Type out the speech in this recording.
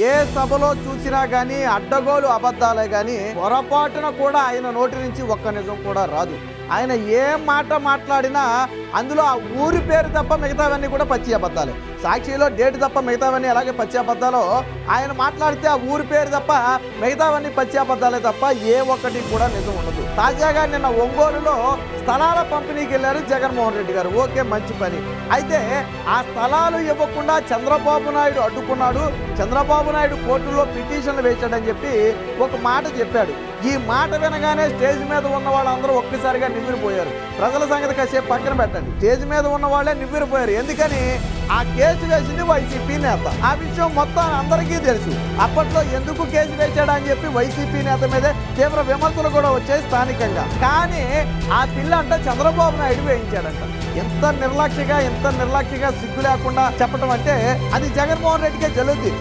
ఏ సభలో చూసినా గానీ అడ్డగోలు అబద్ధాలే గానీ పొరపాటున కూడా ఆయన నోటి నుంచి ఒక్క నిజం కూడా రాదు. ఆయన ఏ మాట మాట్లాడినా అందులో ఆ ఊరి పేరు తప్ప మిగతావన్నీ కూడా పచ్చి అబద్ధాలే. సాక్షిలో డేట్ తప్ప మిగతావన్నీ అలాగే పచ్చి అబద్ధాలు. ఆయన మాట్లాడితే ఆ ఊరి పేరు తప్ప మిగతావన్నీ పచ్చి అబద్ధాలే తప్ప ఏ ఒక్కటి కూడా నిజం ఉండదు. తాజాగా నిన్న ఒంగోలులో స్థలాల పంపిణీకి వెళ్ళారు జగన్మోహన్ రెడ్డి గారు. ఓకే, మంచి పని. అయితే ఆ స్థలాలు ఇవ్వకుండా చంద్రబాబు నాయుడు అడ్డుకున్నాడు, చంద్రబాబు నాయుడు కోర్టులో పిటిషన్లు వేశాడని చెప్పి ఒక మాట చెప్పాడు. ఈ మాట వినగానే స్టేజ్ మీద ఉన్న వాళ్ళందరూ ఒక్కసారిగా నివ్విరిపోయారు. ప్రజల సంగతి కాసేపు పక్కన పెట్టండి, స్టేజ్ మీద ఉన్న వాళ్ళే నివ్విరిపోయారు. ఎందుకని? ఆ కేసు వేసింది వైసీపీ నేత. ఆ విషయం మొత్తం అందరికీ తెలుసు. అప్పట్లో ఎందుకు కేసు వేశాడా అని చెప్పి వైసీపీ నేత మీదే తీవ్ర విమర్శలు కూడా వచ్చాయి స్థానికంగా. కానీ ఆ పిల్ల అంటే చంద్రబాబు నాయుడు వేయించాడంట. ఎంత నిర్లక్ష్యంగా సిగ్గు లేకుండా చెప్పడం అంటే అది జగన్మోహన్ రెడ్డికే చెల్లుద్ది.